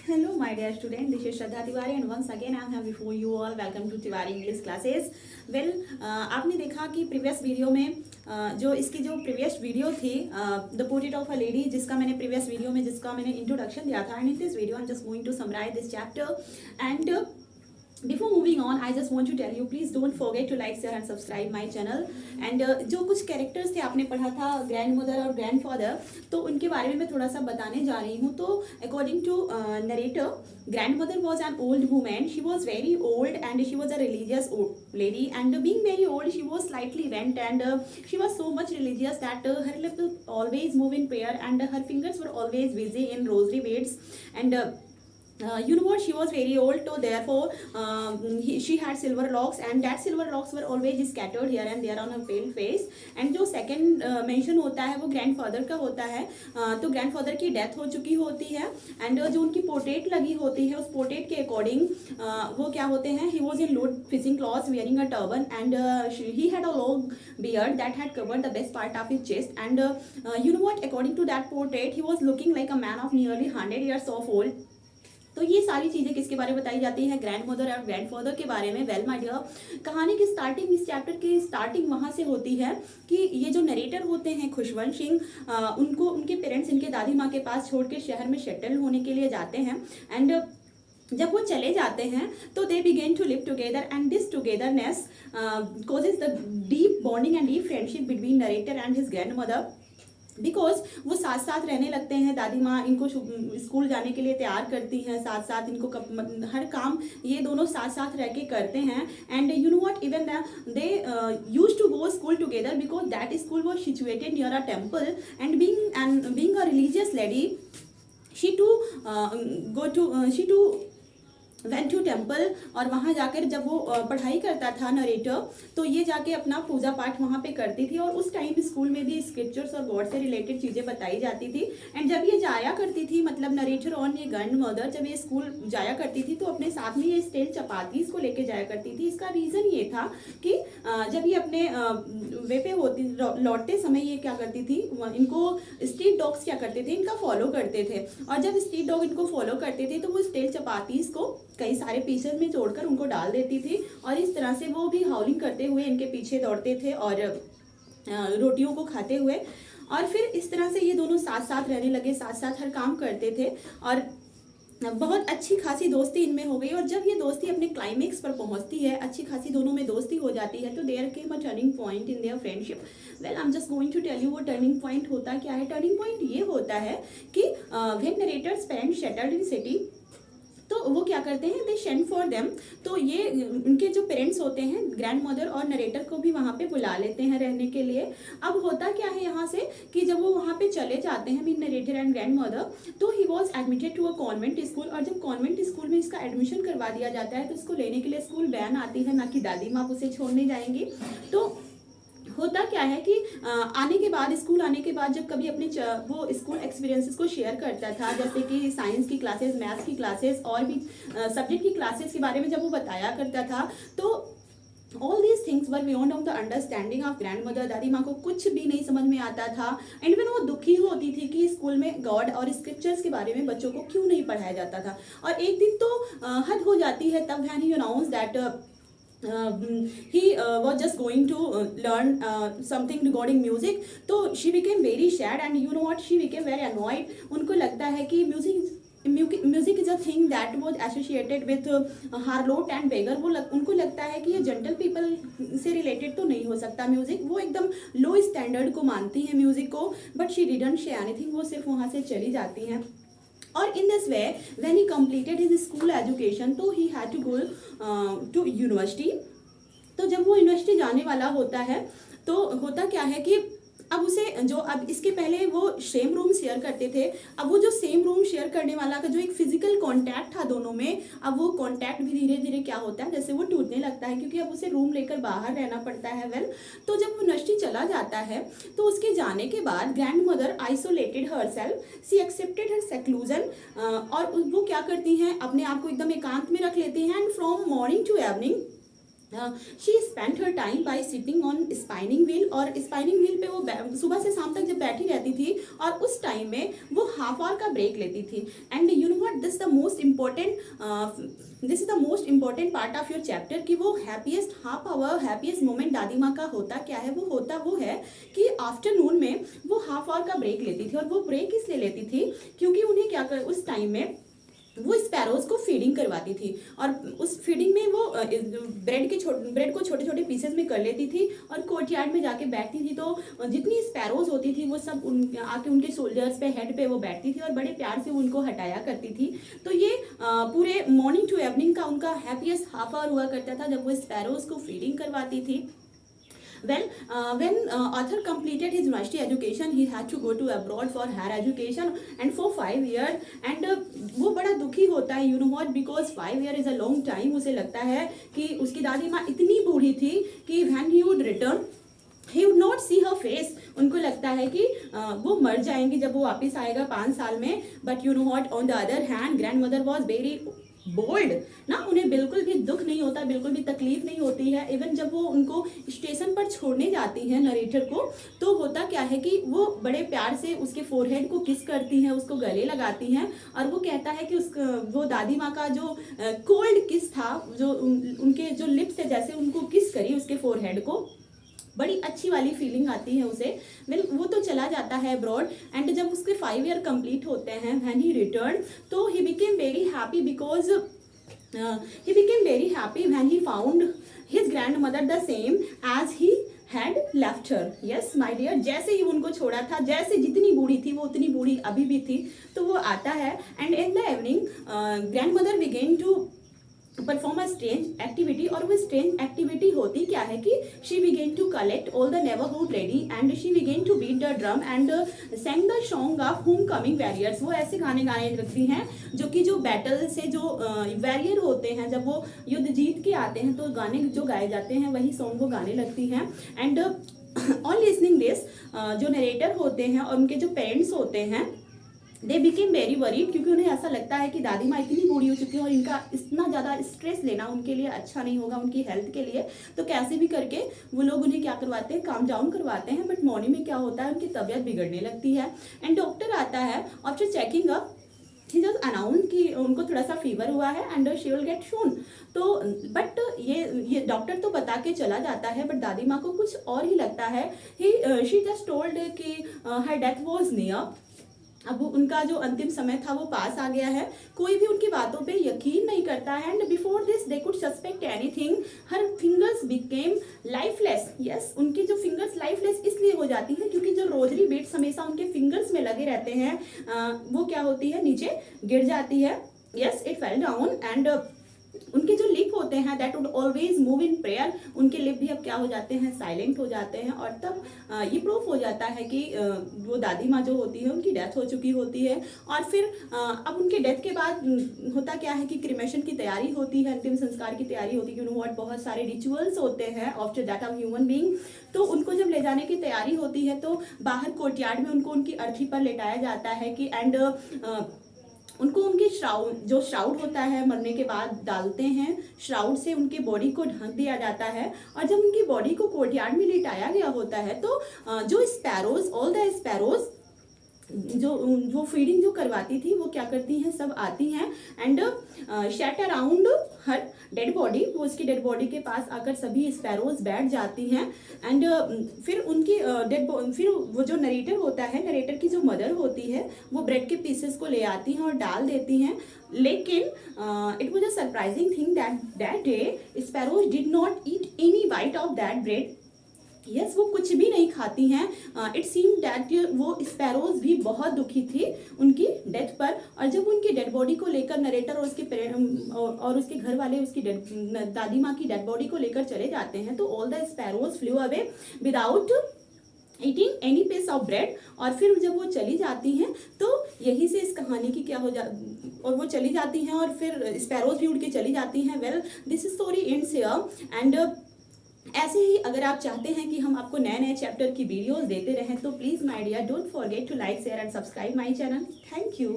Hello, my dear student. This is Shraddha Tiwari, and once again I am here before you all. Welcome to Tiwari English classes. Well, आपने देखा कि previous video में जो इसकी जो previous video थी the portrait of a lady, जिसका मैंने प्रीवियस वीडियो में जिसका मैंने इंट्रोडक्शन दिया था, and in this video I am just going to summarize this chapter. And before moving on, I just want to tell you, please don't forget to like, share and subscribe my channel. and जो कुछ characters थे आपने पढ़ा था grand mother और grand father, तो उनके बारे में मैं थोड़ा सा बताने जा रही हूँ. तो according to narrator, grandmother was an old woman. She was very old and she was a religious old lady, and being very old she was slightly bent, and she was so much religious that her lips always move in prayer and her fingers were always busy in rosary beads. and you know what, she was very old, so therefore she had silver locks, and that silver locks were always scattered here and there on her pale face. and जो second mention होता है वो grandfather का होता है. तो grandfather की death हो चुकी होती है, and जो उनकी portrait लगी होती है उस portrait के according वो क्या होते हैं, he was in low fishing clothes wearing a turban, and he had a long beard that had covered the best part of his chest. and you know what, according to that portrait he was looking like a man of nearly 100 years of old. तो ये सारी चीज़ें किसके बारे में बताई जाती है, ग्रैंड मदर और ग्रैंड फादर के बारे में. वेल माय डियर, कहानी की स्टार्टिंग, इस चैप्टर की स्टार्टिंग वहाँ से होती है कि ये जो नरेटर होते हैं खुशवंत सिंह, उनको उनके पेरेंट्स इनके दादी माँ के पास छोड़ के शहर में सेटल होने के लिए जाते हैं. एंड जब वो चले जाते हैं तो they begin to live together, and this togetherness causes the deep bonding and deep friendship between narrator and his grandmother. Because वो साथ साथ रहने लगते हैं. दादी माँ इनको स्कूल जाने के लिए तैयार करती हैं, साथ साथ इनको हर काम ये दोनों साथ साथ रह के करते हैं. And you know what, even they use to go school together because that school was situated near a temple. And being a religious lady, she too went to temple. और वहाँ जाकर जब वो पढ़ाई करता था नरेटर, तो ये जाके अपना पूजा पाठ वहाँ पे करती थी. और उस टाइम स्कूल में भी स्क्रिप्चर्स और गॉड से रिलेटेड चीज़ें बताई जाती थी. एंड जब ये जाया करती थी, मतलब नरेटर और ये ग्रैंड मदर जब ये स्कूल जाया करती थी तो अपने साथ में ये स्टील चपातीस को लेके जाया करती थी. इसका रीज़न ये था कि जब ये अपने वे पे होती लौटते समय ये क्या करती थी, इनको स्ट्रीट डॉग्स क्या करते थे, इनका फॉलो करते थे. और जब स्ट्रीट डॉग इनको फॉलो करते थे तो वो स्टील चपातीस को कई सारे पीसेस में तोड़कर उनको डाल देती थी. और इस तरह से वो भी हाउलिंग करते हुए इनके पीछे दौड़ते थे और रोटियों को खाते हुए. और फिर इस तरह से ये दोनों साथ साथ रहने लगे, साथ साथ हर काम करते थे और बहुत अच्छी खासी दोस्ती इनमें हो गई. और जब ये दोस्ती अपने क्लाइमेक्स पर पहुंचती है, अच्छी खासी दोनों में दोस्ती हो जाती है, तो there came a turning point in their friendship. Well, I am just going to tell you वो टर्निंग पॉइंट होता क्या है. टर्निंग पॉइंट ये होता है कि when narrator's parents settled in city, तो वो क्या करते हैं, दे सेंड फॉर देम. तो ये उनके जो पेरेंट्स होते हैं ग्रैंड मदर और नरेटर को भी वहाँ पे बुला लेते हैं रहने के लिए. अब होता क्या है यहाँ से कि जब वो वहाँ पे चले जाते हैं mean narrator and grandmother, तो he was admitted to a convent school. और जब कॉन्वेंट स्कूल में इसका एडमिशन करवा दिया जाता है तो इसको लेने के लिए स्कूल वैन आती है, ना कि दादी माँ उसे छोड़ने जाएंगी. तो होता क्या है कि आने के बाद, स्कूल आने के बाद जब कभी अपने वो स्कूल एक्सपीरियंसेस को शेयर करता था, जैसे कि साइंस की क्लासेस, मैथ्स की क्लासेस और भी सब्जेक्ट की क्लासेस के बारे में जब वो बताया करता था, तो all these things were beyond of the understanding of grand mother. दादी माँ को कुछ भी नहीं समझ में आता था. एंड फिर वो दुखी होती थी कि स्कूल में गॉड और स्क्रिप्चर्स के बारे में बच्चों को क्यों नहीं पढ़ाया जाता था. और एक दिन तो हद हो जाती है तब when he announce that he was just going to learn something regarding music. तो she became very sad, and you know what, she became very annoyed. उनको लगता है कि music is a thing that was associated with harlot and beggar. उनको लगता है कि ये जेंटल पीपल से रिलेटेड तो नहीं हो सकता म्यूजिक. वो एकदम लो स्टैंडर्ड को मानती हैं म्यूजिक को. But she didn't say anything, वो सिर्फ वहाँ से चली जाती हैं. और in this way when he completed his school education, तो he had to go to university. तो जब वो यूनिवर्सिटी जाने वाला होता है तो होता क्या है कि अब उसे जो, अब इसके पहले वो सेम रूम शेयर करते थे, अब वो जो सेम रूम शेयर करने वाला का जो एक फिजिकल कांटेक्ट था दोनों में, अब वो कांटेक्ट भी धीरे धीरे क्या होता है, जैसे वो टूटने लगता है, क्योंकि अब उसे रूम लेकर बाहर रहना पड़ता है. वेल, तो जब वो यूनिवर्सिटी चला जाता है तो उसके जाने के बाद ग्रैंड मदर आइसोलेटेड हरसेल्फ, सी एक्सेप्टेड हर सेक्लूजन. और वो क्या करती हैं, अपने आप को एकदम एकांत में रख लेती हैं. And from morning to evening she spend her time by sitting on spinning wheel, और स्पाइनिंग व्हील पे वो सुबह से शाम तक जब बैठी रहती थी और उस टाइम में वो हाफ आवर का ब्रेक लेती थी. And you know what, this is the most important part of your chapter, कि वो happiest half hour, happiest moment दादी माँ का होता क्या है. वो है कि आफ्टरनून में वो हाफ आवर का ब्रेक लेती थी. और वो ब्रेक इसलिए लेती थी क्योंकि उन्हें क्या कर उस टाइम में वो स्पैरोज को फीडिंग करवाती थी. और उस फीडिंग में वो ब्रेड को छोटे छोटे पीसेस में कर लेती थी और कोर्टयार्ड में जाके बैठती थी. तो जितनी स्पैरोज होती थी वो सब आके उनके शोल्डर्स पे, हेड पे वो बैठती थी और बड़े प्यार से उनको हटाया करती थी. तो ये पूरे मॉर्निंग टू इवनिंग का उनका हैप्पीएस्ट हाफ आवर हुआ करता था जब वो स्पैरोज को फीडिंग करवाती थी. Well, when Arthur completed his university education, he had to go to abroad for higher education and for 5 years. And वो बड़ा दुखी होता है, you know what, because 5 years is a long time. उसे लगता है कि उसकी दादी माँ इतनी बूढ़ी थी कि when he would return, he would not see her face. उनको लगता है कि वो मर जाएंगी जब वो वापस आएगा 5 साल में. But you know what, on the other hand, grandmother was very bold ना. उन्हें बिल्कुल भी दुख नहीं होता, बिल्कुल भी तकलीफ नहीं होती है. इवन जब वो उनको स्टेशन पर छोड़ने जाती हैं नरेटर को, तो होता क्या है कि वो बड़े प्यार से उसके फोरहेड को किस करती हैं, उसको गले लगाती हैं. और वो कहता है कि वो दादी माँ का जो कोल्ड किस था, जो उनके जो लिप्स थे, जैसे उनको किस करी उसके फोरहेड को, बड़ी अच्छी वाली फीलिंग आती है उसे. वो तो चला जाता है अब्रॉड. एंड जब उसके 5 ईयर कंप्लीट होते हैं, व्हेन ही रिटर्न, तो he became very happy because he became very happy when he found his grandmother the same as he had left her. Yes my dear, जैसे ही उनको छोड़ा था, जैसे जितनी बूढ़ी थी वो उतनी बूढ़ी अभी भी थी. तो वो आता है and in the evening grandmother began to perform a strange activity. और वो स्ट्रेंज एक्टिविटी होती क्या है कि she began to collect all the neighbourhood lady and she began to beat the drum and sang the song of home coming warriors. वो ऐसे गाने गाने लगती हैं जो कि जो बैटल से जो वॉरियर होते हैं, जब वो युद्ध जीत के आते हैं तो गाने जो गाए जाते हैं वही सॉन्ग वो गाने लगती हैं. एंड ऑन लिसनिंग दिस, जो नरेटर होते हैं और उनके जो पेरेंट्स होते हैं, दे बिकेम वेरी वरीड, क्योंकि उन्हें ऐसा लगता है कि दादी माँ इतनी बूढ़ी हो चुकी है और इनका इतना ज़्यादा स्ट्रेस लेना उनके लिए अच्छा नहीं होगा, उनकी हेल्थ के लिए. तो कैसे भी करके वो लोग उन्हें क्या करवाते हैं, काम डाउन करवाते हैं. बट मॉर्निंग में क्या होता है, उनकी तबीयत बिगड़ने लगती है. एंड डॉक्टर आता है. आफ्टर चेकिंग अप ही जस्ट अनाउंस कि उनको थोड़ा सा फीवर हुआ है एंड शी विल गेट शून. तो बट ये डॉक्टर तो बता के चला जाता है, बट दादी माँ को कुछ और ही लगता है. शी जस्ट टोल्ड कि हर डेथ वॉज नियर. अब उनका जो अंतिम समय था वो पास आ गया है. कोई भी उनकी बातों पे यकीन नहीं करता है. And before this they could suspect anything. Her fingers became lifeless. Yes, उनकी जो फिंगर्स लाइफलेस इसलिए हो जाती है क्योंकि जो रोजरी बीट्स हमेशा उनके फिंगर्स में लगे रहते हैं, वो क्या होती है, नीचे गिर जाती है. Yes, it fell down. And उनके जो लिप होते हैं that would always move in prayer, उनके लिप भी अब क्या हो जाते हैं, साइलेंट हो जाते हैं. और तब ये प्रूफ हो जाता है कि वो दादी माँ जो होती है उनकी डेथ हो चुकी होती है. और फिर अब उनके डेथ के बाद होता क्या है कि क्रिमेशन की तैयारी होती है, अंतिम संस्कार की तैयारी होती है. यू नो व्हाट, बहुत सारे रिचुअल्स होते हैं after that of human being. तो उनको जब ले जाने की तैयारी होती है तो बाहर कोर्टयार्ड में उनको उनकी अर्थी पर लेटाया जाता है कि एंड उनको उनकी श्राउड होता है मरने के बाद डालते हैं. श्राउड से उनके बॉडी को ढक दिया जाता है. और जब उनकी बॉडी को कोर्टयार्ड में लिटाया गया होता है तो जो स्पैरोज, ऑल द स्पैरोज जो फीडिंग जो करवाती थी वो क्या करती हैं, सब आती हैं and sit around her dead body. वो उसकी डेड बॉडी के पास आकर सभी स्पैरोज बैठ जाती हैं. एंड फिर उनकी फिर वो जो नरेटर होता है, नरेटर की जो मदर होती है, वो ब्रेड के पीसेस को ले आती हैं और डाल देती हैं. लेकिन it was a surprising thing that day sparrows did not eat any bite of that bread. Yes, वो कुछ भी नहीं खाती हैं. इट सीम दैट वो स्पैरोज भी बहुत दुखी थी उनकी डेथ पर. और जब उनकी डेड बॉडी को लेकर नरेटर और उसके घर वाले उसकी दादी माँ की डेड बॉडी को लेकर चले जाते हैं तो all the sparrows flew away without eating any piece of bread. और फिर जब वो चली जाती हैं तो यही से इस कहानी की क्या हो और वो चली जाती हैं और फिर स्पैरोज भी उड़ के चली जाती हैं. Well, this is story ends here. And ऐसे ही अगर आप चाहते हैं कि हम आपको नए नए चैप्टर की वीडियोस देते रहें तो please my dear don't forget to like, share and subscribe my channel. Thank you.